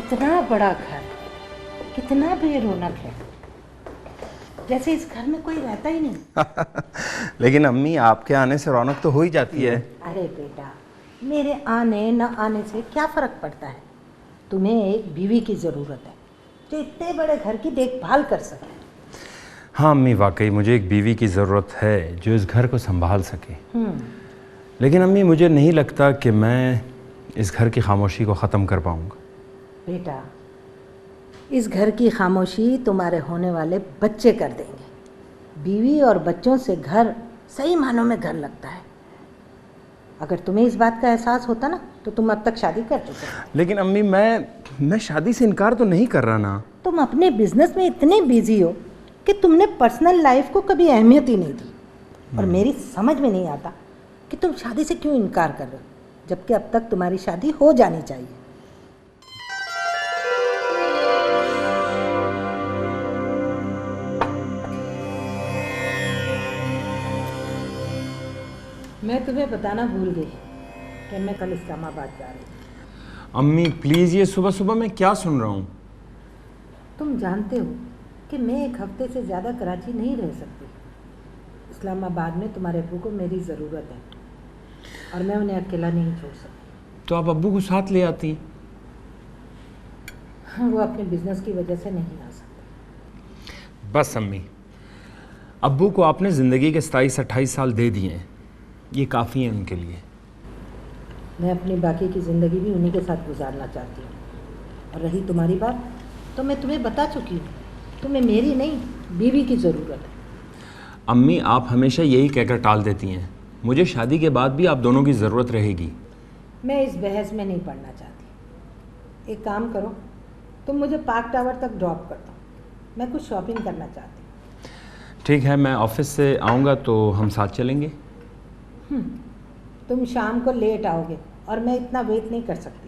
इतना बड़ा घर, कितना बेरौनक है, जैसे इस घर में कोई रहता ही नहीं। लेकिन अम्मी, आपके आने से रौनक तो हो ही जाती है। अरे बेटा, मेरे आने न आने से क्या फ़र्क पड़ता है। तुम्हें एक बीवी की ज़रूरत है जो इतने बड़े घर की देखभाल कर सके। हाँ अम्मी, वाकई मुझे एक बीवी की ज़रूरत है जो इस घर को संभाल सके। लेकिन अम्मी, मुझे नहीं लगता कि मैं इस घर की खामोशी को ख़त्म कर पाऊँगा। बेटा, इस घर की खामोशी तुम्हारे होने वाले बच्चे कर देंगे। बीवी और बच्चों से घर सही मानों में घर लगता है। अगर तुम्हें इस बात का एहसास होता ना तो तुम अब तक शादी कर चुके। लेकिन अम्मी, मैं शादी से इनकार तो नहीं कर रहा ना। तुम अपने बिजनेस में इतने बिजी हो कि तुमने पर्सनल लाइफ को कभी अहमियत ही नहीं दी। और मेरी समझ में नहीं आता कि तुम शादी से क्यों इनकार कर रहे हो, जबकि अब तक तुम्हारी शादी हो जानी चाहिए। मैं तुम्हें बताना भूल गई कि मैं कल इस्लामाबाद जा रही हूँ। अम्मी प्लीज़, ये सुबह सुबह मैं क्या सुन रहा हूँ। तुम जानते हो कि मैं एक हफ्ते से ज़्यादा कराची नहीं रह सकती। इस्लामाबाद में तुम्हारे अब्बू को मेरी ज़रूरत है और मैं उन्हें अकेला नहीं छोड़ सकती। तो आप अब्बू को साथ ले आती। हाँ, वो अपने बिजनेस की वजह से नहीं आ सकते। बस अम्मी, अब्बू को आपने ज़िंदगी के 27-28 साल दे दिए हैं, ये काफ़ी है उनके लिए। मैं अपनी बाकी की ज़िंदगी भी उन्हीं के साथ गुजारना चाहती हूँ। और रही तुम्हारी बात, तो मैं तुम्हें बता चुकी हूँ, तुम्हें मेरी नहीं बीवी की ज़रूरत है। अम्मी, आप हमेशा यही कहकर टाल देती हैं। मुझे शादी के बाद भी आप दोनों की ज़रूरत रहेगी। मैं इस बहस में नहीं पड़ना चाहती। एक काम करो, तुम मुझे पार्क टावर तक ड्रॉप कर दो, मैं कुछ शॉपिंग करना चाहती हूँ। ठीक है, मैं ऑफिस से आऊँगा तो हम साथ चलेंगे। तुम शाम को लेट आओगे और मैं इतना वेट नहीं कर सकती।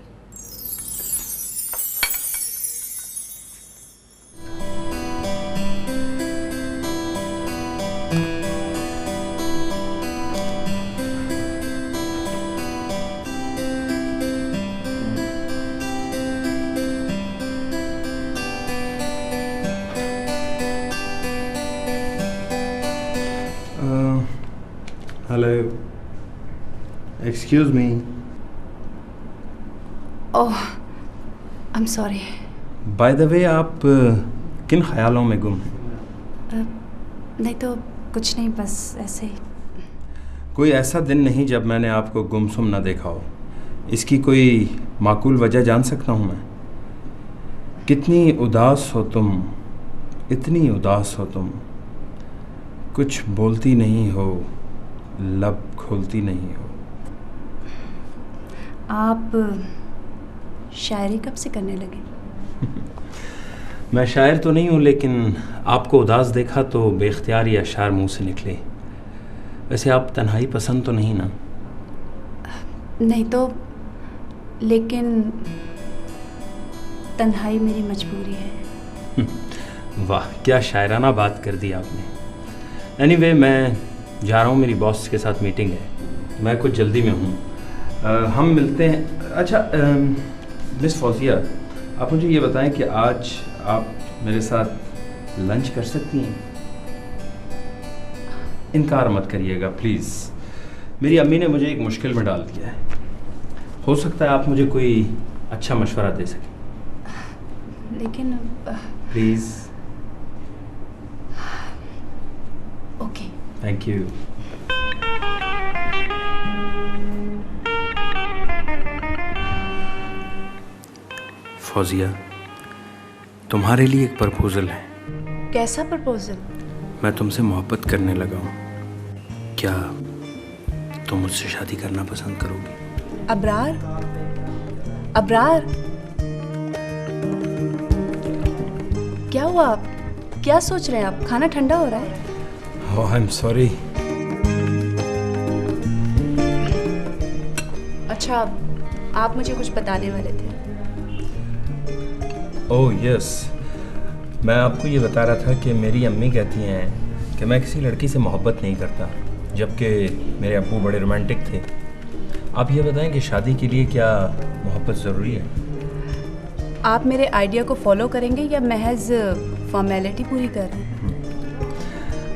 Hello, excuse me. Oh, I am sorry. By the way, आप किन ख्यालों में गुम हैं? नहीं तो कुछ नहीं, बस ऐसे ही। कोई ऐसा दिन नहीं जब मैंने आपको गुमसुम ना देखा हो। इसकी कोई माकूल वजह जान सकता हूँ मैं? कितनी उदास हो तुम, इतनी उदास हो तुम, कुछ बोलती नहीं हो, लब खोलती नहीं हो। आप शायरी कब से करने लगे? मैं शायर तो नहीं हूँ, लेकिन आपको उदास देखा तो बेख्तियार ये अशार मुंह से निकले। वैसे आप तन्हाई पसंद तो नहीं ना? नहीं तो, लेकिन तन्हाई मेरी मजबूरी है। वाह, क्या शायराना बात कर दी आपने। एनीवे, मैं जा रहा हूँ, मेरी बॉस के साथ मीटिंग है, मैं कुछ जल्दी में हूँ। हम मिलते हैं। अच्छा मिस फौजिया, आप मुझे ये बताएं कि आज आप मेरे साथ लंच कर सकती हैं? इनकार मत करिएगा प्लीज़। मेरी अम्मी ने मुझे एक मुश्किल में डाल दिया है, हो सकता है आप मुझे कोई अच्छा मशवरा दे सकें। लेकिन please. Okay. Thank you. Fauzia, तुम्हारे लिए एक प्रपोजल है। कैसा प्रपोजल? मैं तुमसे मोहब्बत करने लगा हूँ। क्या तुम मुझसे शादी करना पसंद करोगी? अबरार, अबरार, क्या हुआ? आप क्या सोच रहे हैं? आप खाना ठंडा हो रहा है। ओह, आई एम सॉरी। अच्छा, आप मुझे कुछ बताने वाले थे। ओह यस, मैं आपको ये बता रहा था कि मेरी अम्मी कहती हैं कि मैं किसी लड़की से मोहब्बत नहीं करता, जबकि मेरे अब्बू बड़े रोमांटिक थे। आप ये बताएं कि शादी के लिए क्या मोहब्बत ज़रूरी है? आप मेरे आइडिया को फॉलो करेंगे या महज फॉर्मेलिटी पूरी कर रहे हैं?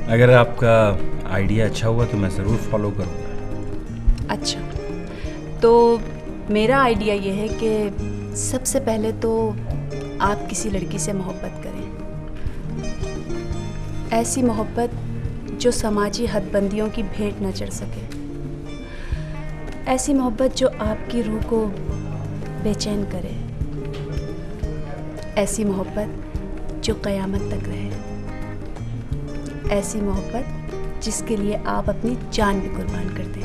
अगर आपका आइडिया अच्छा हुआ तो मैं ज़रूर फॉलो करूँगा। अच्छा, तो मेरा आइडिया ये है कि सबसे पहले तो आप किसी लड़की से मोहब्बत करें। ऐसी मोहब्बत जो समाजी हदबंदियों की भेंट न चढ़ सके। ऐसी मोहब्बत जो आपकी रूह को बेचैन करे। ऐसी मोहब्बत जो क़यामत तक रहे। ऐसी मोहब्बत जिसके लिए आप अपनी जान भी कुर्बान कर दें।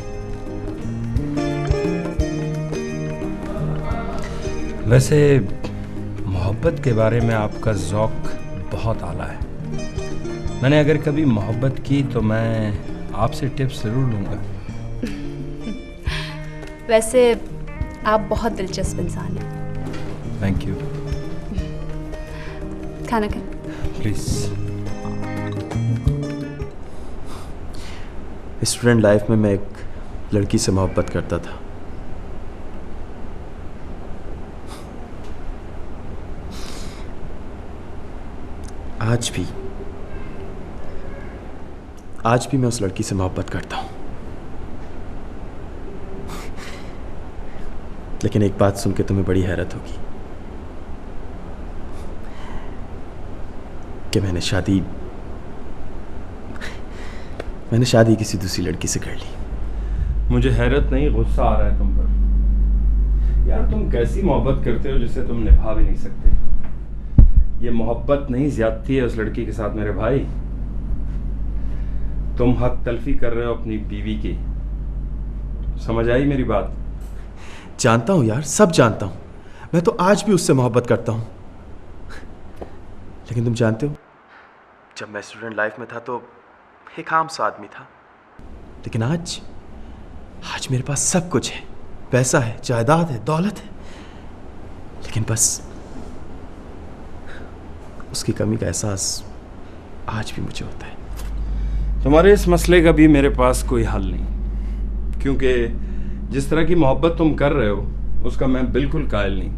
वैसे मोहब्बत के बारे में आपका ज़ौक़ बहुत आला है। मैंने अगर कभी मोहब्बत की तो मैं आपसे टिप्स ज़रूर लूँगा। वैसे आप बहुत दिलचस्प इंसान हैं। Thank you. खाना खाएं। प्लीज़। स्टूडेंट लाइफ में मैं एक लड़की से मोहब्बत करता था। आज भी मैं उस लड़की से मोहब्बत करता हूं। लेकिन एक बात सुन के तुम्हें बड़ी हैरत होगी कि मैंने शादी किसी दूसरी लड़की से कर ली। मुझे हैरत नहीं, गुस्सा आ रहा है तुम पर। यार तुम कैसी मोहब्बत करते हो जिसे तुम निभा भी नहीं सकते। ये मोहब्बत नहीं, ज़्यादती है उस लड़की के साथ मेरे भाई। तुम हक तलफी कर रहे हो अपनी बीवी की। समझ आई मेरी बात? जानता हूं यार, सब जानता हूं। मैं तो आज भी उससे मोहब्बत करता हूं। लेकिन तुम जानते हो, जब मैं स्टूडेंट लाइफ में था तो एक आम सा आदमी था। लेकिन आज मेरे पास सब कुछ है। पैसा है, जायदाद है, दौलत है। लेकिन बस उसकी कमी का एहसास आज भी मुझे होता है। तुम्हारे इस मसले का भी मेरे पास कोई हल नहीं, क्योंकि जिस तरह की मोहब्बत तुम कर रहे हो उसका मैं बिल्कुल कायल नहीं।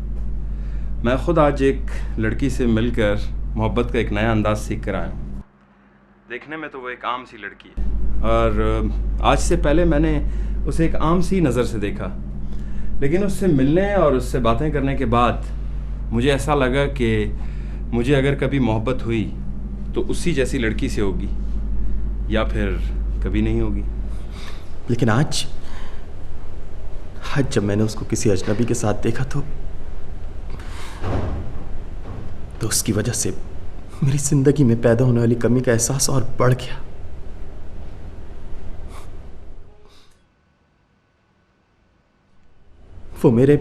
मैं खुद आज एक लड़की से मिलकर मोहब्बत का एक नया अंदाज सीख कर आया हूँ। देखने में तो वो एक आम सी लड़की है, और आज से पहले मैंने उसे एक आम सी नज़र से देखा। लेकिन उससे मिलने और उससे बातें करने के बाद मुझे ऐसा लगा कि मुझे अगर कभी मोहब्बत हुई तो उसी जैसी लड़की से होगी, या फिर कभी नहीं होगी। लेकिन आज जब मैंने उसको किसी अजनबी के साथ देखा तो उसकी वजह से मेरी जिंदगी में पैदा होने वाली कमी का एहसास और बढ़ गया। वो मेरे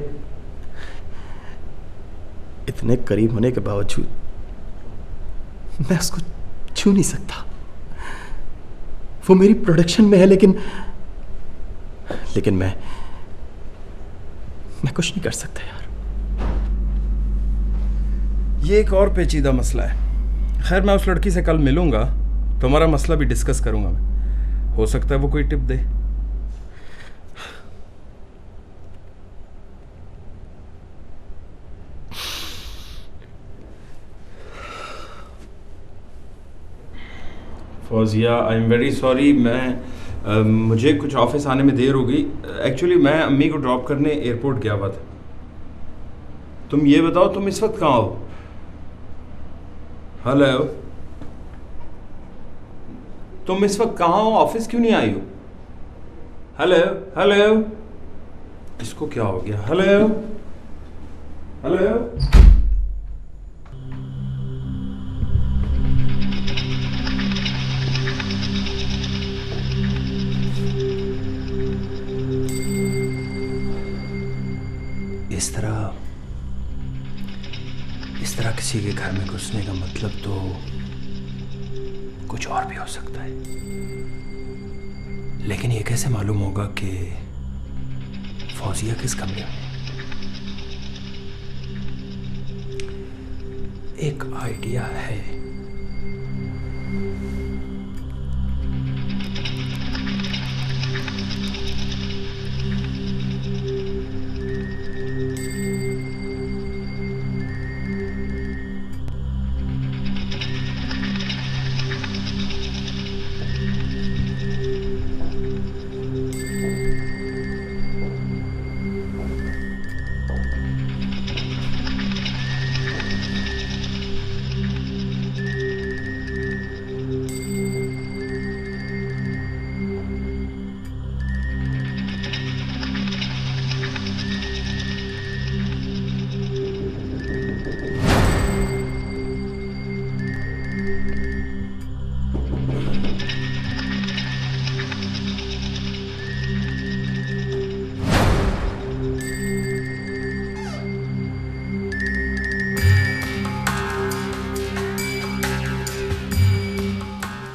इतने करीब होने के बावजूद मैं उसको छू नहीं सकता। वो मेरी प्रोडक्शन में है, लेकिन मैं कुछ नहीं कर सकता यार। ये एक और पेचीदा मसला है। खैर, मैं उस लड़की से कल मिलूंगा तो हमारा मसला भी डिस्कस करूंगा मैं। हो सकता है वो कोई tip they. Fauzia, I am very sorry. मुझे कुछ ऑफिस आने में देर हो गई। एक्चुअली मैं अम्मी को ड्रॉप करने एयरपोर्ट गया हुआ था। तुम ये बताओ, तुम इस वक्त कहाँ हो? हेलो, तुम इस वक्त कहाँ हो? ऑफिस क्यों नहीं आई हो? हेलो हेलो, इसको क्या हो गया? Hello hello. इस तरह किसी के घर में घुसने का मतलब तो कुछ और भी हो सकता है। लेकिन ये कैसे मालूम होगा कि फौजिया किस कमरे में? एक आइडिया है।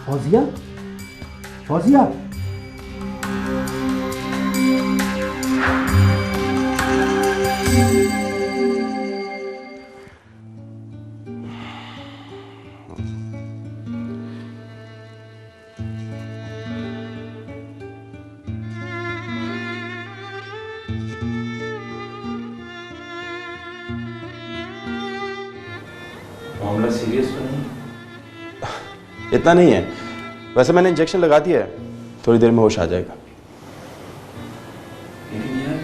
फौजिया, फौजिया। मामला सीरियस तो नहीं? इतना नहीं है, वैसे मैंने इंजेक्शन लगा दिया है, थोड़ी देर में होश आ जाएगा। लेकिन यार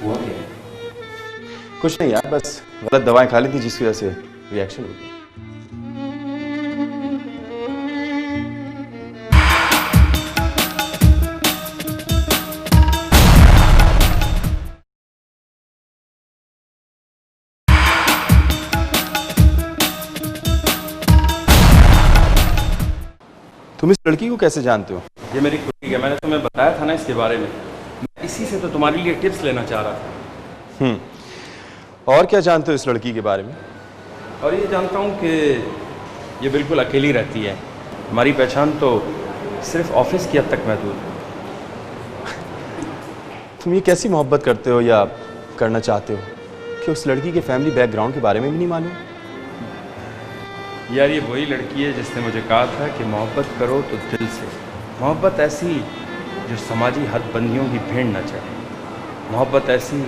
हुआ क्या है? कुछ नहीं यार, बस गलत दवाएं खा ली थी जिसकी वजह से रिएक्शन हो गया। तुम इस लड़की को कैसे जानते हो? ये मेरी खुद है, मैंने तुम्हें बताया था ना इसके बारे में। मैं इसी से तो तुम्हारे लिए टिप्स लेना चाह रहा था। और क्या जानते हो इस लड़की के बारे में? और ये जानता हूँ कि ये बिल्कुल अकेली रहती है। हमारी पहचान तो सिर्फ ऑफिस की हद तक महदूद है। तुम ये कैसी मोहब्बत करते हो या करना चाहते हो कि उस लड़की के फैमिली बैकग्राउंड के बारे में भी नहीं मालूम? यार ये वही लड़की है जिसने मुझे कहा था कि मोहब्बत करो तो दिल से। मोहब्बत ऐसी जो समाजी हदबंदियों की भेड़ न चढ़े। मोहब्बत ऐसी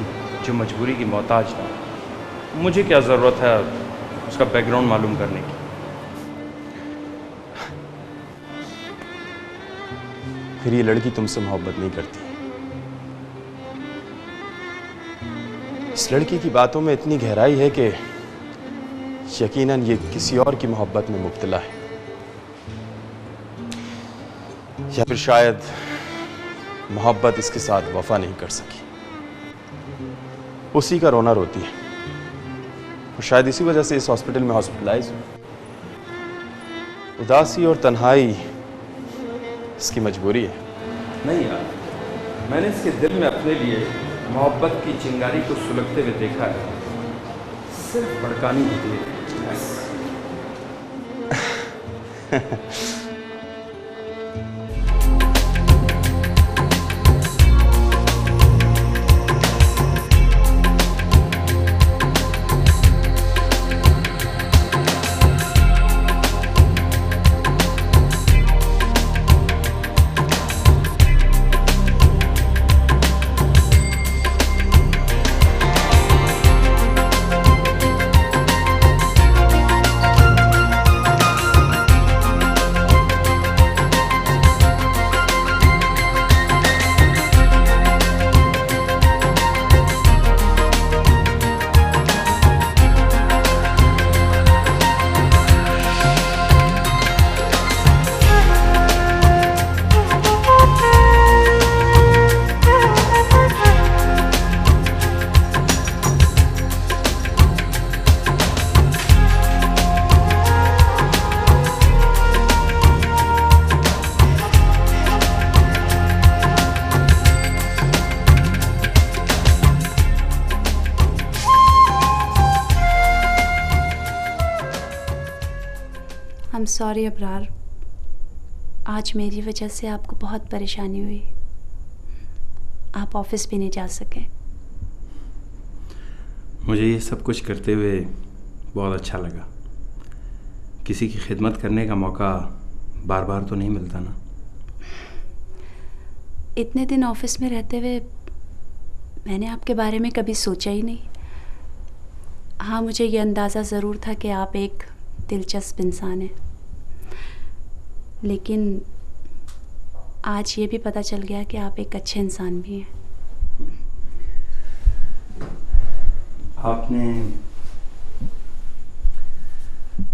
जो मजबूरी की मोहताज ना हो। मुझे क्या ज़रूरत है उसका बैकग्राउंड मालूम करने की? फिर ये लड़की तुमसे मोहब्बत नहीं करती। इस लड़की की बातों में इतनी गहराई है कि यकीनन ये किसी और की मोहब्बत में मुब्तला है, या फिर शायद मोहब्बत इसके साथ वफा नहीं कर सकी। उसी का रोना रोती है और शायद इसी वजह से इस हॉस्पिटल में हॉस्पिटलाइज हूं। उदासी और तन्हाई इसकी मजबूरी है। नहीं यार, मैंने इसके दिल में अपने लिए मोहब्बत की चिंगारी को सुलगते हुए देखा है, सिर्फ भड़कानी होती है बस। I'm sorry अबरार, आज मेरी वजह से आपको बहुत परेशानी हुई। आप ऑफिस भी नहीं जा सके। मुझे ये सब कुछ करते हुए बहुत अच्छा लगा। किसी की खिदमत करने का मौका बार बार तो नहीं मिलता ना। इतने दिन ऑफिस में रहते हुए मैंने आपके बारे में कभी सोचा ही नहीं। हाँ, मुझे ये अंदाज़ा ज़रूर था कि आप एक दिलचस्प इंसान हैं, लेकिन आज ये भी पता चल गया कि आप एक अच्छे इंसान भी हैं। आपने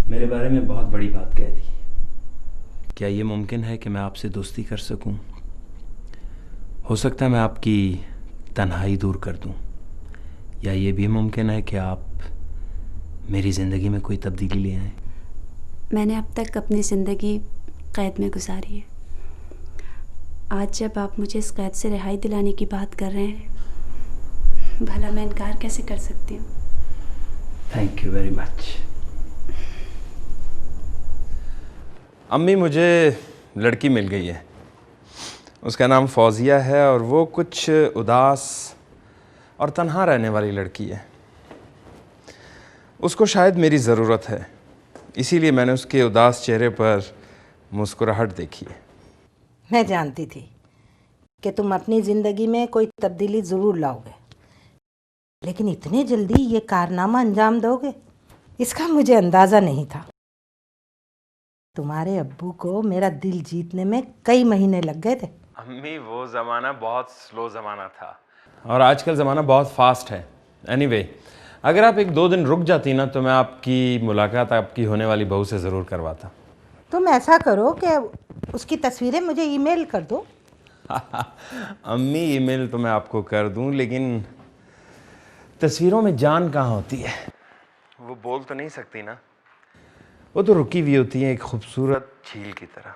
मेरे बारे में बहुत बड़ी बात कह दी। क्या ये मुमकिन है कि मैं आपसे दोस्ती कर सकूं? हो सकता है मैं आपकी तन्हाई दूर कर दूं, या ये भी मुमकिन है कि आप मेरी ज़िंदगी में कोई तब्दीली ले आएं। मैंने अब तक अपनी ज़िंदगी कैद में गुजारी है। आज जब आप मुझे इस कैद से रिहाई दिलाने की बात कर रहे हैं, भला मैं इनकार कैसे कर सकती हूँ? Thank you very much. अम्मी मुझे लड़की मिल गई है। उसका नाम फौजिया है और वो कुछ उदास और तन्हा रहने वाली लड़की है। उसको शायद मेरी ज़रूरत है, इसीलिए मैंने उसके उदास चेहरे पर मुस्कुराहट देखी है। मैं जानती थी कि तुम अपनी ज़िंदगी में कोई तब्दीली ज़रूर लाओगे, लेकिन इतने जल्दी ये कारनामा अंजाम दोगे, इसका मुझे अंदाज़ा नहीं था। तुम्हारे अब्बू को मेरा दिल जीतने में कई महीने लग गए थे। अम्मी वो ज़माना बहुत स्लो ज़माना था और आजकल ज़माना बहुत फास्ट है। एनीवे, अगर आप 1-2 दिन रुक जाती ना तो मैं आपकी मुलाकात आपकी होने वाली बहू से ज़रूर करवाता। तुम ऐसा करो कि उसकी तस्वीरें मुझे ईमेल कर दो। अम्मी ईमेल तो मैं आपको कर दूं, लेकिन तस्वीरों में जान कहाँ होती है? वो बोल तो नहीं सकती ना, वो तो रुकी हुई होती है एक खूबसूरत झील की तरह।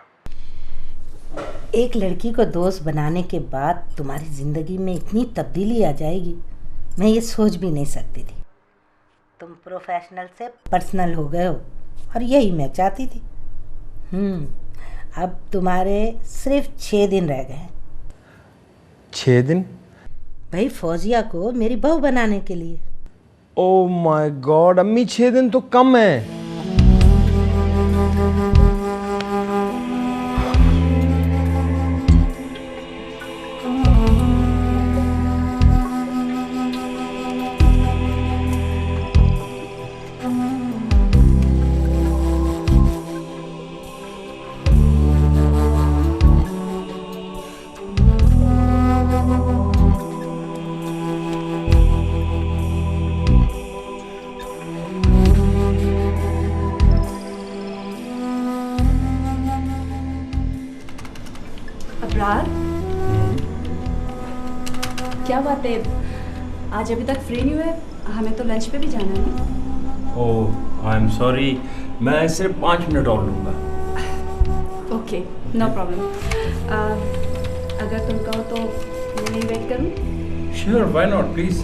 एक लड़की को दोस्त बनाने के बाद तुम्हारी ज़िंदगी में इतनी तब्दीली आ जाएगी, मैं ये सोच भी नहीं सकती थी। तुम प्रोफेशनल से पर्सनल हो गए हो और यही मैं चाहती थी। अब तुम्हारे सिर्फ 6 दिन रह गए हैं। 6 दिन? भाई फौजिया को मेरी बहू बनाने के लिए। ओह माय गॉड अम्मी, 6 दिन तो कम है। अबरार, क्या बात है, आज अभी तक फ्री नहीं हुए? हमें तो लंच पे भी जाना है ना। ओह आई एम सॉरी, मैं सिर्फ 5 मिनट और लूँगा। Okay, no problem. अगर तुम कहो तो मैं नहीं वेट करूँ? Sure, why not, please.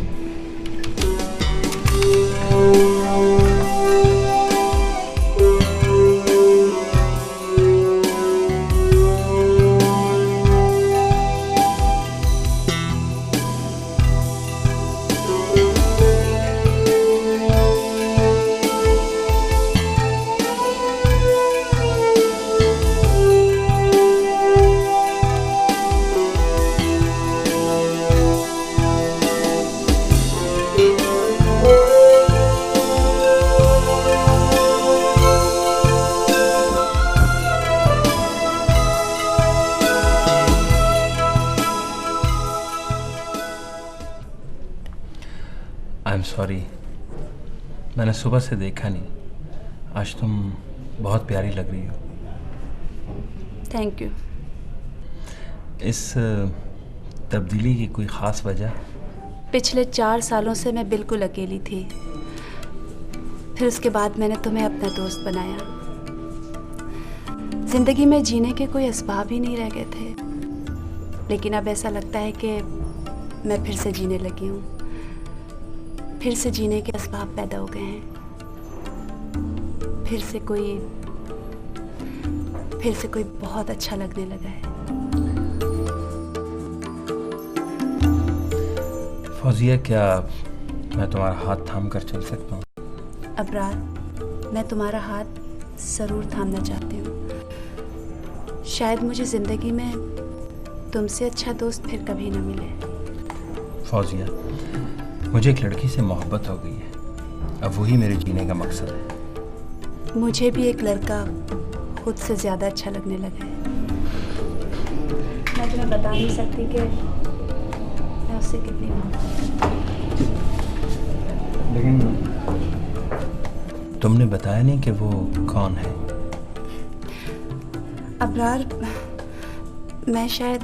I am sorry, मैंने सुबह से देखा नहीं। आज तुम बहुत प्यारी लग रही हो। Thank you. इस तब्दीली की कोई ख़ास वजह? पिछले 4 सालों से मैं बिल्कुल अकेली थी। फिर उसके बाद मैंने तुम्हें अपना दोस्त बनाया। ज़िंदगी में जीने के कोई असबाब ही नहीं रह गए थे, लेकिन अब ऐसा लगता है कि मैं फिर से जीने लगी हूँ। फिर से जीने के असबाब पैदा हो गए हैं। फिर से कोई बहुत अच्छा लगने लगा है। फौजिया, क्या मैं तुम्हारा हाथ थाम कर चल सकता हूँ? अबरार, मैं तुम्हारा हाथ ज़रूर थामना चाहती हूँ। शायद मुझे ज़िंदगी में तुमसे अच्छा दोस्त फिर कभी न मिले। फौजिया, मुझे एक लड़की से मोहब्बत हो गई है। अब वही मेरे जीने का मकसद है। मुझे भी एक लड़का खुद से ज़्यादा अच्छा लगने लगा है। मैं तुम्हें बता नहीं सकती कि मैं उससे कितनी मोहब्बत करती हूँ। लेकिन तुमने बताया नहीं कि वो कौन है? अबरार, मैं शायद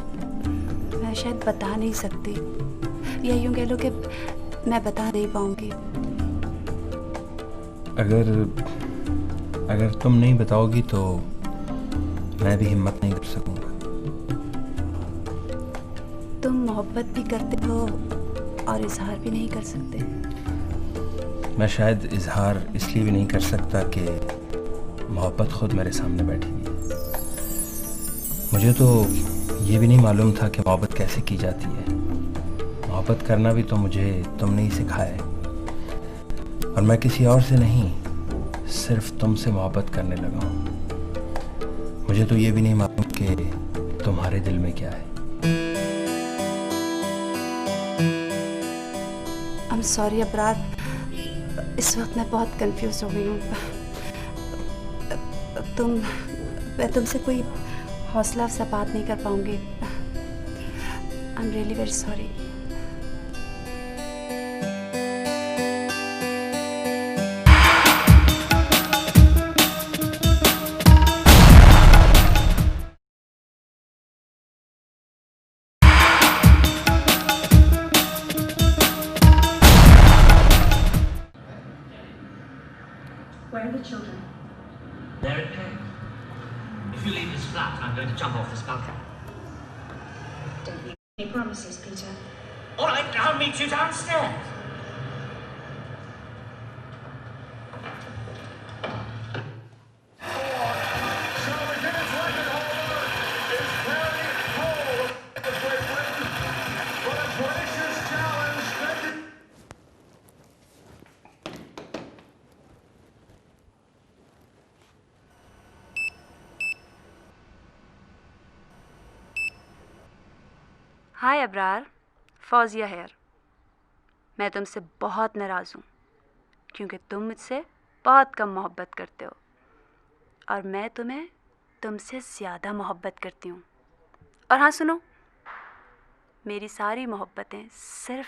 बता नहीं सकती, या यूँ कह लो कि मैं बता नहीं पाऊंगी। अगर तुम नहीं बताओगी तो मैं भी हिम्मत नहीं कर सकूंगा। तुम मोहब्बत भी करते हो और इजहार भी नहीं कर सकते। मैं शायद इजहार इसलिए भी नहीं कर सकता कि मोहब्बत खुद मेरे सामने बैठी हुई है। मुझे तो ये भी नहीं मालूम था कि मोहब्बत कैसे की जाती है। मोहब्बत करना भी तो मुझे तुमने ही सिखाया है, और मैं किसी और से नहीं, सिर्फ तुमसे मोहब्बत करने लगा हूँ। मुझे तो ये भी नहीं मालूम कि तुम्हारे दिल में क्या है। I'm sorry अबरार, इस वक्त मैं बहुत कंफ्यूज हो गई हूँ। मैं तुमसे कोई हौसला अफजा बात नहीं कर पाऊंगी। I'm really very sorry. Where are the children? They're at home. If you leave this flat, I'm going to jump off this balcony. Don't make any promises, Peter. All right, I'll meet you downstairs. Hi Abrar, Fauzia here. मैं तुमसे बहुत नाराज़ हूँ क्योंकि तुम मुझसे बहुत कम मोहब्बत करते हो और मैं तुम्हें तुमसे ज़्यादा मोहब्बत करती हूँ। और हाँ सुनो, मेरी सारी मोहब्बतें सिर्फ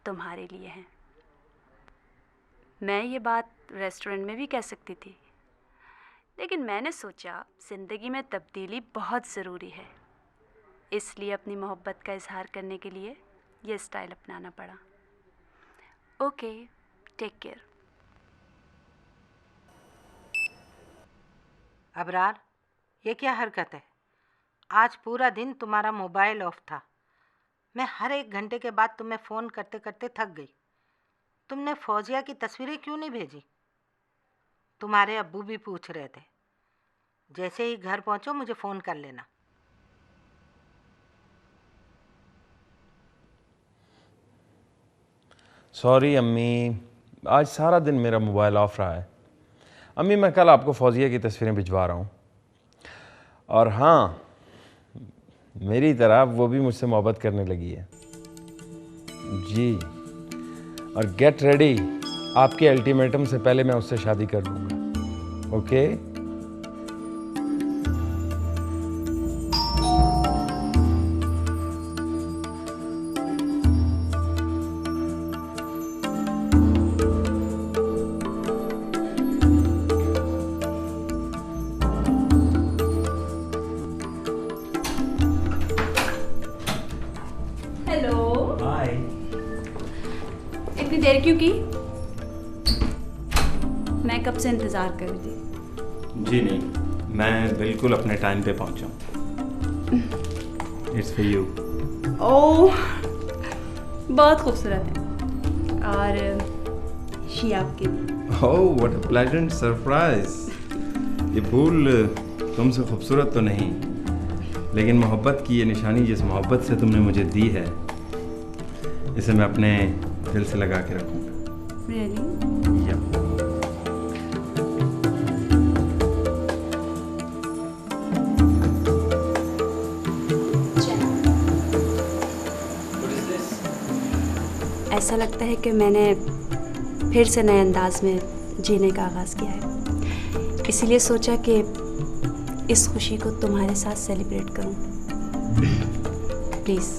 तुम्हारे लिए हैं। मैं ये बात रेस्टोरेंट में भी कह सकती थी, लेकिन मैंने सोचा ज़िंदगी में तब्दीली बहुत ज़रूरी है, इसलिए अपनी मोहब्बत का इजहार करने के लिए ये स्टाइल अपनाना पड़ा। Okay, take care. अबरार, ये क्या हरकत है? आज पूरा दिन तुम्हारा मोबाइल ऑफ था। मैं हर 1 घंटे के बाद तुम्हें फ़ोन करते करते थक गई। तुमने फौजिया की तस्वीरें क्यों नहीं भेजी? तुम्हारे अब्बू भी पूछ रहे थे। जैसे ही घर पहुंचो मुझे फ़ोन कर लेना। सॉरी अम्मी, आज सारा दिन मेरा मोबाइल ऑफ रहा है। अम्मी, मैं कल आपको फौजिया की तस्वीरें भिजवा रहा हूँ। और हाँ, मेरी तरह वो भी मुझसे मोहब्बत करने लगी है जी। और गेट रेडी, आपके अल्टीमेटम से पहले मैं उससे शादी कर लूँगा। ओके? इतनी देर क्यों की? मैं कब से इंतज़ार कर रही थी। जी नहीं, मैं बिल्कुल अपने टाइम पे पहुंचा। It's for you. ओह, बहुत खूबसूरत है। और ये आपके लिए। ओह, व्हाट अ प्लेजेंट सरप्राइज। ये फूल तुमसे खूबसूरत तो नहीं, लेकिन मोहब्बत की ये निशानी जिस मोहब्बत से तुमने मुझे दी है, इसे मैं अपने दिल से लगा के रखूँगा। Really? Yeah. ऐसा लगता है कि मैंने फिर से नए अंदाज में जीने का आगाज़ किया है, इसीलिए सोचा कि इस खुशी को तुम्हारे साथ सेलिब्रेट करूं। प्लीज़।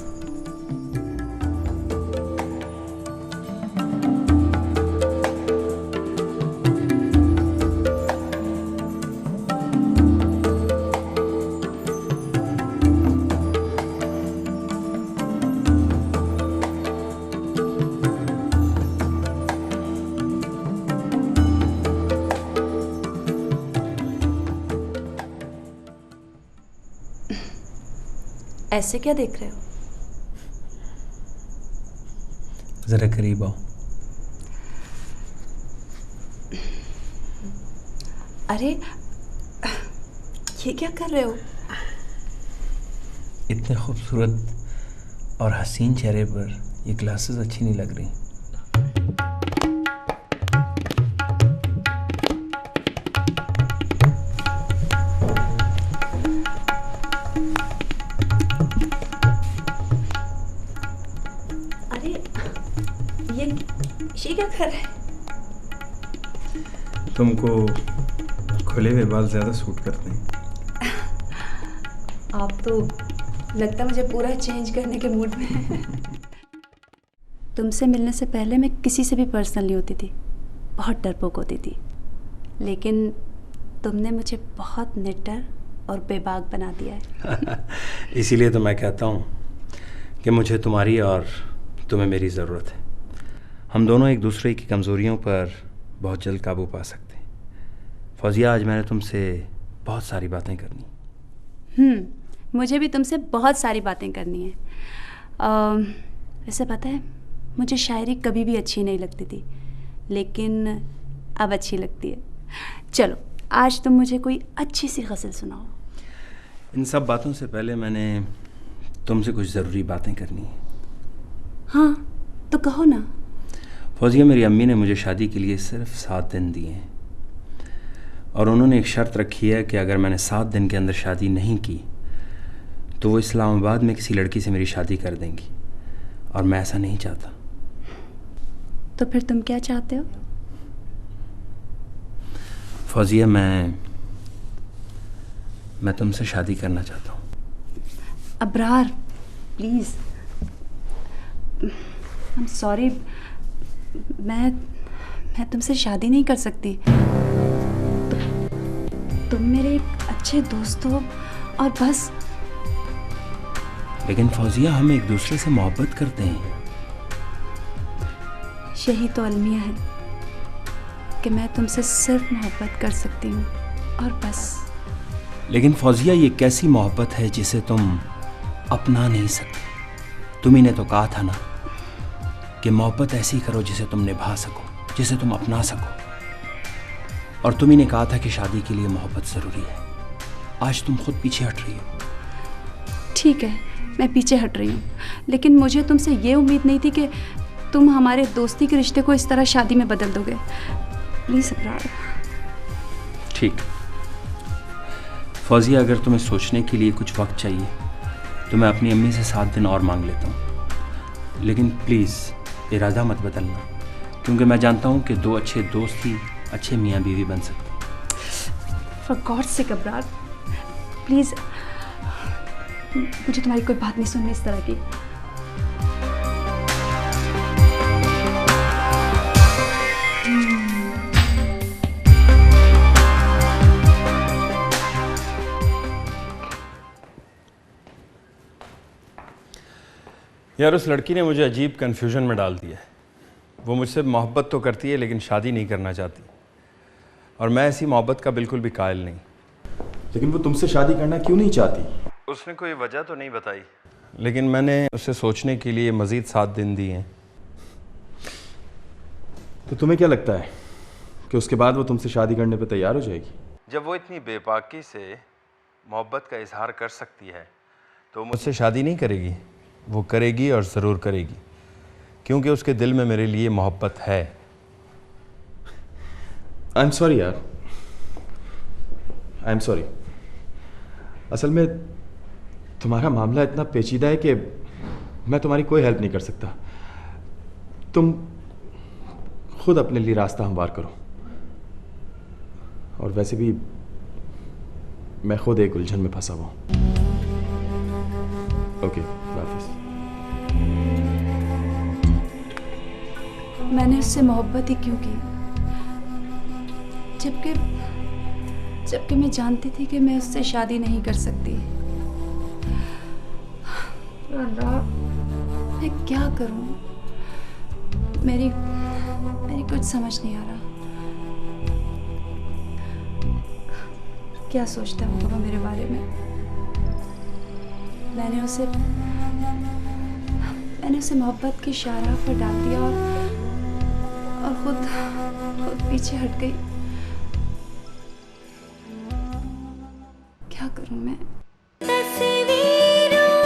ऐसे क्या देख रहे हो? ज़रा करीब आओ। अरे, ये क्या कर रहे हो? इतने खूबसूरत और हसीन चेहरे पर ये ग्लासेस अच्छी नहीं लग रही। अरे ये क्या कर रहे हैं? तुमको खुले हुए बाल ज़्यादा सूट करते हैं। आप तो लगता मुझे पूरा चेंज करने के मूड में हैं। तुमसे मिलने से पहले मैं किसी से भी पर्सनल नहीं होती थी, बहुत डरपोक होती थी, लेकिन तुमने मुझे बहुत निडर और बेबाक बना दिया है। इसीलिए तो मैं कहता हूँ कि मुझे तुम्हारी और तुम्हें मेरी ज़रूरत है। हम दोनों एक दूसरे की कमज़ोरियों पर बहुत जल्द काबू पा सकते हैं। फौजिया, आज मैंने तुमसे बहुत सारी बातें करनी। मुझे भी तुमसे बहुत सारी बातें करनी है। वैसे पता है, मुझे शायरी कभी भी अच्छी नहीं लगती थी, लेकिन अब अच्छी लगती है। चलो, आज तुम मुझे कोई अच्छी सी गज़ल सुनाओ। इन सब बातों से पहले मैंने तुमसे कुछ ज़रूरी बातें करनी है। हाँ, तो कहो ना। फौजिया, मेरी अम्मी ने मुझे शादी के लिए सिर्फ 7 दिन दिए हैं, और उन्होंने एक शर्त रखी है कि अगर मैंने 7 दिन के अंदर शादी नहीं की तो वो इस्लामाबाद में किसी लड़की से मेरी शादी कर देंगी, और मैं ऐसा नहीं चाहता। तो फिर तुम क्या चाहते हो? फौजिया, मैं तुमसे शादी करना चाहता हूँ। Abrar, please. I am sorry, मैं तुमसे शादी नहीं कर सकती। तुम मेरे एक अच्छे दोस्त हो और बस। लेकिन फौजिया, हम एक दूसरे से मोहब्बत करते हैं। यही तो अलमिया है कि मैं तुमसे सिर्फ मोहब्बत कर सकती हूँ और बस। लेकिन फौजिया, ये कैसी मोहब्बत है जिसे तुम अपना नहीं सकते? तुम्ही ने तो कहा था ना कि मोहब्बत ऐसी करो जिसे तुम निभा सको, जिसे तुम अपना सको। और तुम्ही ने कहा था कि शादी के लिए मोहब्बत ज़रूरी है। आज तुम खुद पीछे हट रही हो। ठीक है, मैं पीछे हट रही हूँ, लेकिन मुझे तुमसे ये उम्मीद नहीं थी कि तुम हमारे दोस्ती के रिश्ते को इस तरह शादी में बदल दोगे। प्लीज़ अब्रार। ठीक। फौजिया, अगर तुम्हें सोचने के लिए कुछ वक्त चाहिए तो मैं अपनी अम्मी से 7 दिन और मांग लेता हूँ, लेकिन प्लीज़ इरादा मत बदलना, क्योंकि मैं जानता हूँ कि 2 अच्छे दोस्त ही अच्छे मियाँ बीवी बन सकते। For God's sake Abrar, please, मुझे तुम्हारी कोई बात नहीं सुननी इस तरह की। यार, उस लड़की ने मुझे अजीब कन्फ्यूजन में डाल दिया है। वो मुझसे मोहब्बत तो करती है, लेकिन शादी नहीं करना चाहती, और मैं ऐसी मोहब्बत का बिल्कुल भी कायल नहीं। लेकिन वो तुमसे शादी करना क्यों नहीं चाहती? उसने कोई वजह तो नहीं बताई, लेकिन मैंने उसे सोचने के लिए मज़ीद 7 दिन दिए हैं। तो तुम्हें क्या लगता है कि उसके बाद वो तुमसे शादी करने पर तैयार हो जाएगी? जब वो इतनी बेबाकी से मोहब्बत का इजहार कर सकती है तो मुझसे शादी नहीं करेगी? वो करेगी, और ज़रूर करेगी, क्योंकि उसके दिल में मेरे लिए मोहब्बत है। आई एम सॉरी यार, आई एम सॉरी। असल में तुम्हारा मामला इतना पेचीदा है कि मैं तुम्हारी कोई हेल्प नहीं कर सकता। तुम खुद अपने लिए रास्ता हमवार करो। और वैसे भी मैं खुद एक उलझन में फंसा हुआ हूँ। ओके, हाफिज़। मैंने उससे मोहब्बत ही क्यों की, जबकि मैं जानती थी कि मैं उससे शादी नहीं कर सकती। अल्लाह, मैं क्या करूं? मेरी कुछ समझ नहीं आ रहा। क्या सोचता होगा वो मेरे बारे में? मैंने उसे मोहब्बत की शाहराह पर डाल दिया और खुद पीछे हट गई। क्या करूं मैं? तस्वीरों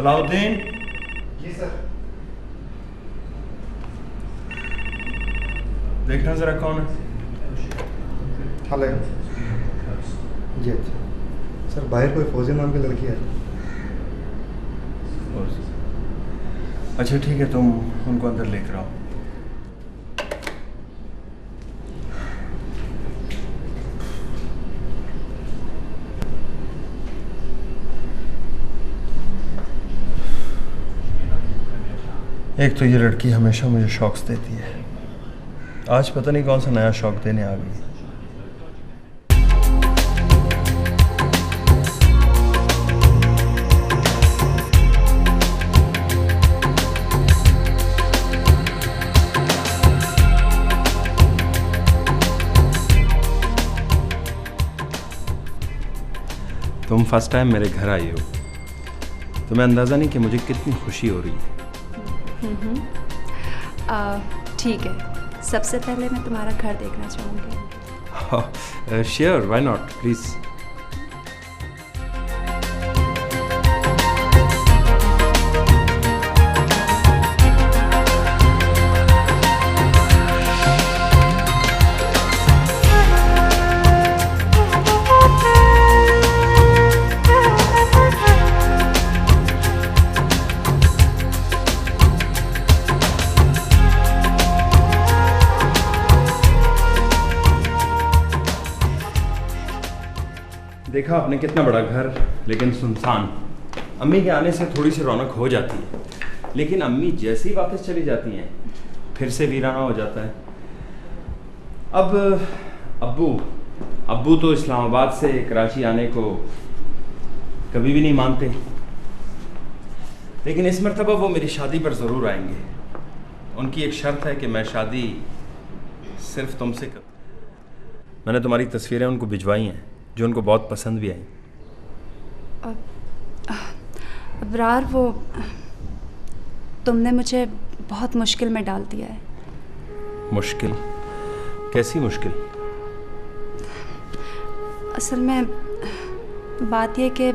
सलाउद्दीन। जी सर। देखना जरा कौन है। हेलो जी। अच्छा सर, बाहर कोई फौजी नाम की लड़की है। अच्छा ठीक है, तुम उनको अंदर लेकर आओ। एक तो ये लड़की हमेशा मुझे शौक्स देती है, आज पता नहीं कौन सा नया शौक देने आ गई। तुम फर्स्ट टाइम मेरे घर आई हो, तुम्हें अंदाज़ा नहीं कि मुझे कितनी खुशी हो रही है। ठीक है, सबसे पहले मैं तुम्हारा घर देखना चाहूँगी। Sure, why not, please. देखा आपने, कितना बड़ा घर लेकिन सुनसान। अम्मी के आने से थोड़ी सी रौनक हो जाती है, लेकिन अम्मी जैसे ही वापस चली जाती हैं फिर से वीराना हो जाता है। अब अब्बू तो इस्लामाबाद से कराची आने को कभी भी नहीं मानते, लेकिन इस मरतबा वो मेरी शादी पर ज़रूर आएंगे। उनकी एक शर्त है कि मैं शादी सिर्फ तुमसे कर। मैंने तुम्हारी तस्वीरें उनको भिजवाई हैं जो उनको बहुत पसंद भी आई। अबरार, वो तुमने मुझे बहुत मुश्किल में डाल दिया है। मुश्किल? कैसी मुश्किल? असल में बात यह कि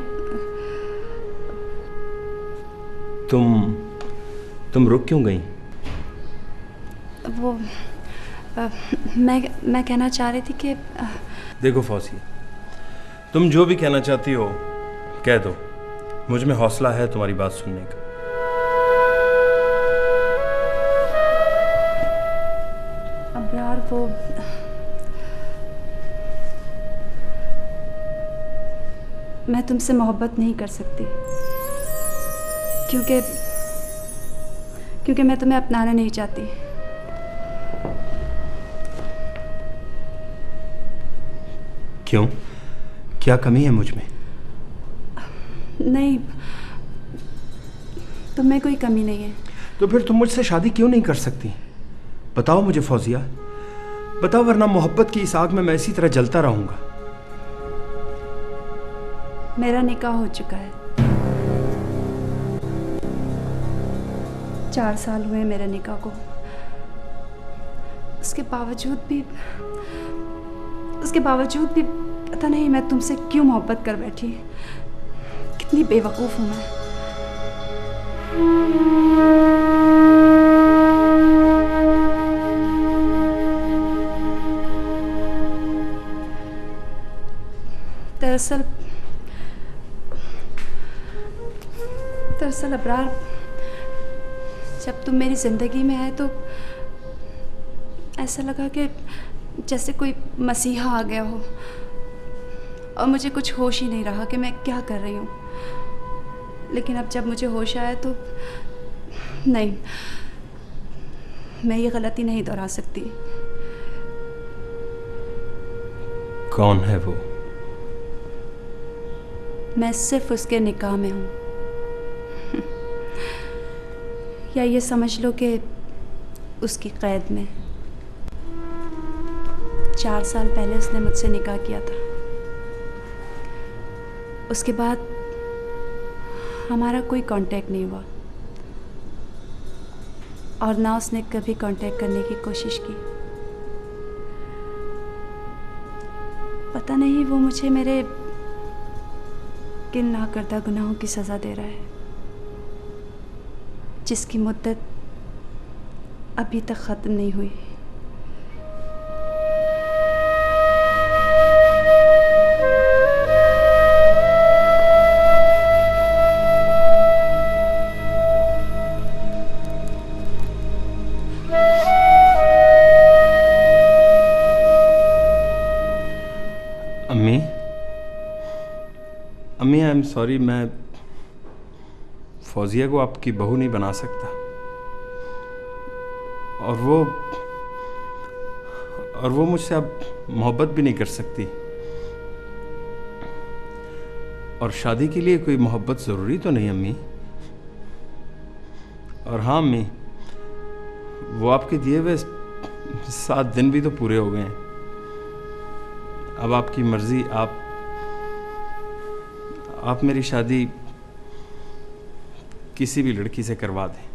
तुम रुक क्यों गई? वो मैं कहना चाह रही थी कि देखो फौजी, तुम जो भी कहना चाहती हो कह दो, मुझ में हौसला है तुम्हारी बात सुनने का। अबरार, वो मैं तुमसे मोहब्बत नहीं कर सकती क्योंकि मैं तुम्हें अपनाना नहीं चाहती। क्यों? क्या कमी है मुझ में? नहीं, तुम्हें कोई कमी नहीं है। तो फिर तुम मुझसे शादी क्यों नहीं कर सकती? बताओ मुझे फौजिया, बताओ, वरना मोहब्बत की इस आग में मैं इसी तरह जलता रहूंगा। मेरा निकाह हो चुका है, 4 साल हुए मेरे निकाह को। उसके बावजूद भी पता नहीं मैं तुमसे क्यों मोहब्बत कर बैठी। कितनी बेवकूफ़ हूँ मैं। दरअसल अबरार, जब तुम मेरी ज़िंदगी में आए तो ऐसा लगा कि जैसे कोई मसीहा आ गया हो और मुझे कुछ होश ही नहीं रहा कि मैं क्या कर रही हूँ। लेकिन अब जब मुझे होश आया तो नहीं, मैं ये गलती नहीं दोहरा सकती। कौन है वो? मैं सिर्फ उसके निकाह में हूँ, या ये समझ लो कि उसकी कैद में। 4 साल पहले उसने मुझसे निकाह किया था। उसके बाद हमारा कोई कांटेक्ट नहीं हुआ और ना उसने कभी कांटेक्ट करने की कोशिश की। पता नहीं वो मुझे मेरे किन नाकर्दा गुनाहों की सज़ा दे रहा है। जिसकी मुद्दत अभी तक ख़त्म नहीं हुई। अम्मी आई एम सॉरी, मैं फौजिया को आपकी बहू नहीं बना सकता, और वो मुझसे अब मोहब्बत भी नहीं कर सकती। और शादी के लिए कोई मोहब्बत ज़रूरी तो नहीं अम्मी। और हाँ अम्मी, वो आपके दिए हुए 7 दिन भी तो पूरे हो गए हैं। अब आपकी मर्जी, आप मेरी शादी किसी भी लड़की से करवा दें।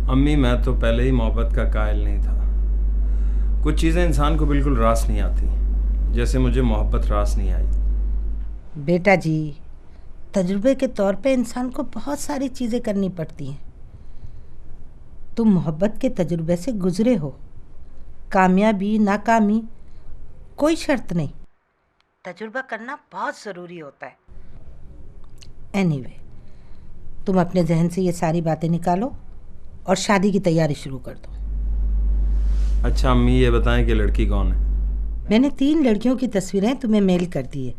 अम्मी, मैं तो पहले ही मोहब्बत का कायल नहीं था। कुछ चीज़ें इंसान को बिल्कुल रास नहीं आती, जैसे मुझे मोहब्बत रास नहीं आई। बेटा जी, तजुर्बे के तौर पे इंसान को बहुत सारी चीज़ें करनी पड़ती हैं। तुम मोहब्बत के तजुर्बे से गुजरे हो, कामयाबी नाकामी कोई शर्त नहीं, तजुर्बा करना बहुत ज़रूरी होता है। एनीवे, तुम अपने जहन से ये सारी बातें निकालो और शादी की तैयारी शुरू कर दो। अच्छा अम्मी, ये बताएं कि लड़की कौन है? मैंने 3 लड़कियों की तस्वीरें तुम्हें मेल कर दी है।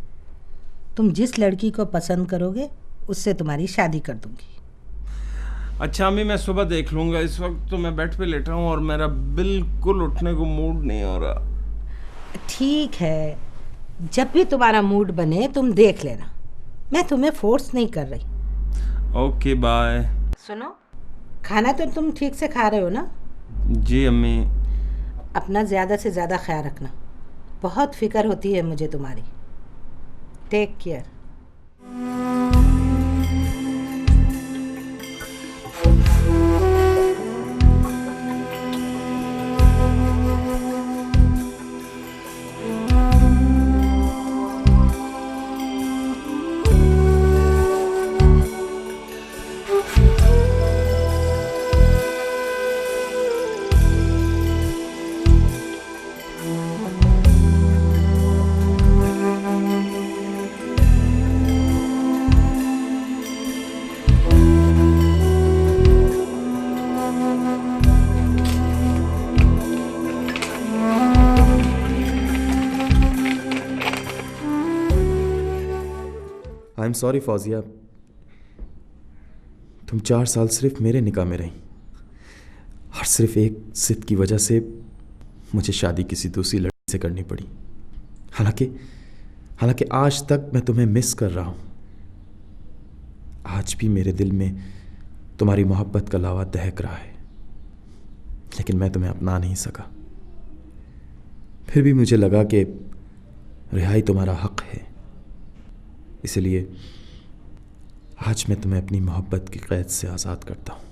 तुम जिस लड़की को पसंद करोगे उससे तुम्हारी शादी कर दूंगी। अच्छा अम्मी, मैं सुबह देख लूँगा। इस वक्त तो मैं बेड पे लेटा हूँ और मेरा बिल्कुल उठने को मूड नहीं हो रहा। ठीक है, जब भी तुम्हारा मूड बने तुम देख लेना, मैं तुम्हें फोर्स नहीं कर रही। Okay bye. सुनो, खाना तो तुम ठीक से खा रहे हो ना? जी अम्मी। अपना ज़्यादा से ज़्यादा ख्याल रखना, बहुत फिक्र होती है मुझे तुम्हारी। Take care. I am sorry Fauzia, तुम 4 साल सिर्फ मेरे निकाह में रही और सिर्फ एक जिद की वजह से मुझे शादी किसी दूसरी लड़की से करनी पड़ी। हालांकि आज तक मैं तुम्हें मिस कर रहा हूं। आज भी मेरे दिल में तुम्हारी मोहब्बत का लावा दहक रहा है, लेकिन मैं तुम्हें अपना नहीं सका। फिर भी मुझे लगा कि रिहाई तुम्हारा हक है, इसलिए आज मैं तुम्हें अपनी मोहब्बत की कैद से आज़ाद करता हूँ।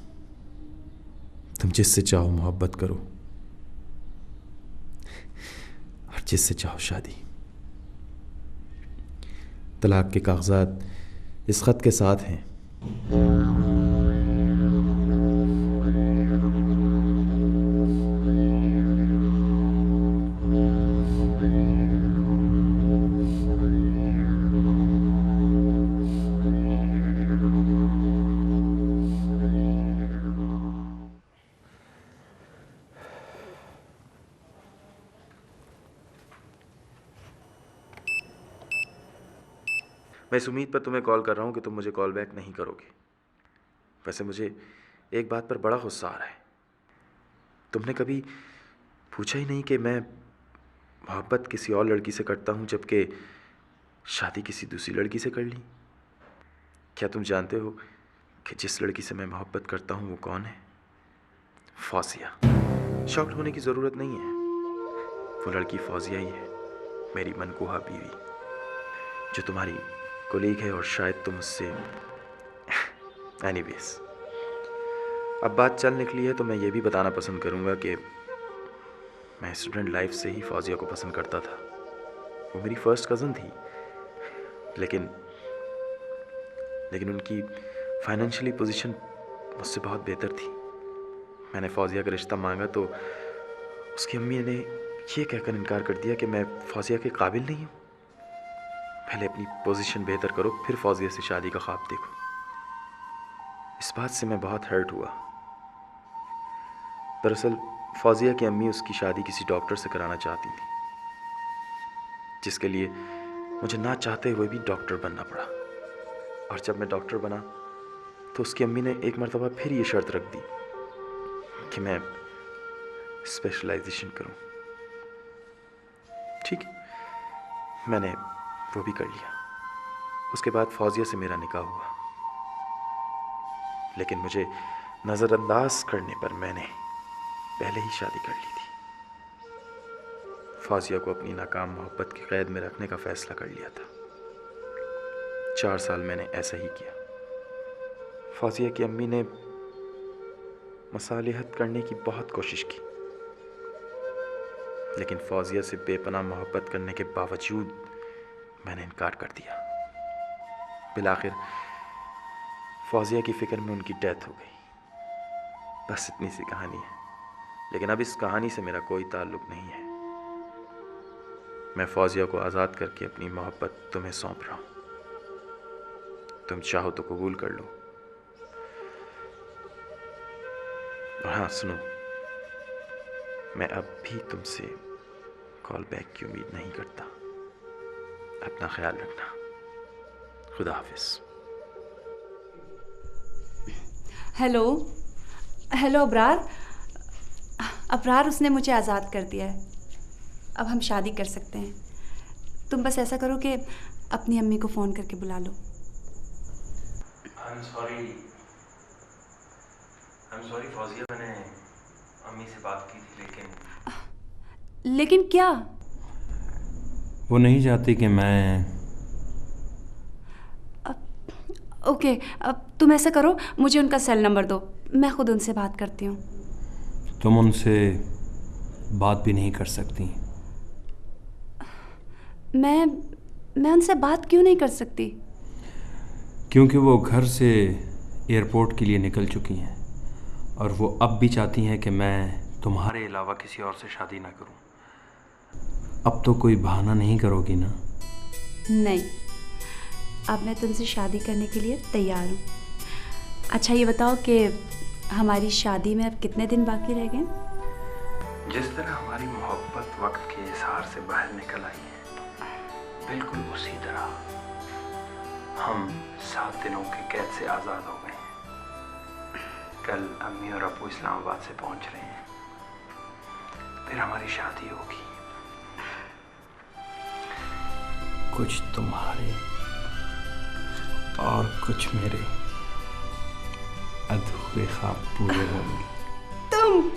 तुम जिससे चाहो मोहब्बत करो और जिससे चाहो शादी। तलाक के कागजात इस ख़त के साथ हैं। मैं इस उम्मीद पर तुम्हें कॉल कर रहा हूँ कि तुम मुझे कॉल बैक नहीं करोगे। वैसे मुझे एक बात पर बड़ा गुस्सा आ रहा है। तुमने कभी पूछा ही नहीं कि मैं मोहब्बत किसी और लड़की से करता हूँ जबकि शादी किसी दूसरी लड़की से कर ली। क्या तुम जानते हो कि जिस लड़की से मैं मोहब्बत करता हूँ वो कौन है? फौजिया। शॉक्ड होने की ज़रूरत नहीं है, वो लड़की फौजिया ही है, मेरी मनकूहा बीवी, जो तुम्हारी कोलीग है और शायद तुम उससे एनीवेज। अब बात चल निकली है तो मैं ये भी बताना पसंद करूँगा कि मैं स्टूडेंट लाइफ से ही फौजिया को पसंद करता था। वो मेरी फर्स्ट कज़न थी, लेकिन उनकी फाइनेंशियली पोजीशन मुझसे बहुत बेहतर थी। मैंने फौजिया का रिश्ता मांगा तो उसकी अम्मी ने ये कहकर इनकार कर दिया कि मैं फौजिया के काबिल नहीं हूँ। पहले अपनी पोजीशन बेहतर करो, फिर फौजिया से शादी का ख्वाब देखो। इस बात से मैं बहुत हर्ट हुआ। दरअसल फौजिया की अम्मी उसकी शादी किसी डॉक्टर से कराना चाहती थी, जिसके लिए मुझे ना चाहते हुए भी डॉक्टर बनना पड़ा। और जब मैं डॉक्टर बना तो उसकी अम्मी ने एक मर्तबा फिर ये शर्त रख दी कि मैं स्पेशलाइजेशन करूं। ठीक, मैंने वो भी कर लिया। उसके बाद फौजिया से मेरा निकाह हुआ, लेकिन मुझे नज़रअंदाज करने पर मैंने पहले ही शादी कर ली थी। फौजिया को अपनी नाकाम मोहब्बत की कैद में रखने का फैसला कर लिया था। 4 साल मैंने ऐसा ही किया। फौजिया की अम्मी ने मसालिहत करने की बहुत कोशिश की, लेकिन फौजिया से बेपनाह मोहब्बत करने के बावजूद मैंने इनकार कर दिया। बिलाखिर फौजिया की फ़िक्र में उनकी डेथ हो गई। बस इतनी सी कहानी है, लेकिन अब इस कहानी से मेरा कोई ताल्लुक नहीं है। मैं फौजिया को आज़ाद करके अपनी मोहब्बत तुम्हें सौंप रहा हूँ। तुम चाहो तो कबूल कर लो। और हाँ सुनो, मैं अब भी तुमसे कॉल बैक की उम्मीद नहीं करता। अपना ख्याल रखना। खुदा हाफिज़। Hello hello Abrar. अबरार, उसने मुझे आज़ाद कर दिया है। अब हम शादी कर सकते हैं। तुम बस ऐसा करो कि अपनी अम्मी को फ़ोन करके बुला लो। I'm sorry फौजिया, मैंने अम्मी से बात की थी, लेकिन क्या? वो नहीं चाहती कि मैं। ओके, अब तुम ऐसा करो, मुझे उनका सेल नंबर दो, मैं खुद उनसे बात करती हूँ। तुम उनसे बात भी नहीं कर सकती। मैं उनसे बात क्यों नहीं कर सकती? क्योंकि वो घर से एयरपोर्ट के लिए निकल चुकी हैं और वो अब भी चाहती हैं कि मैं तुम्हारे अलावा किसी और से शादी ना करूं। अब तो कोई बहाना नहीं करोगी ना? नहीं, अब मैं तुमसे शादी करने के लिए तैयार हूँ। अच्छा ये बताओ कि हमारी शादी में अब कितने दिन बाकी रह गए? जिस तरह हमारी मोहब्बत वक्त के इज़हार से बाहर निकल आई है, बिल्कुल उसी तरह हम 7 दिनों के कैद से आज़ाद हो गए हैं। कल अम्मी और अब्बू इस्लामाबाद से पहुंच रहे हैं, फिर हमारी शादी होगी। कुछ तुम्हारे और कुछ मेरे अधूरे ख्वाब पूरे होंगे। तुम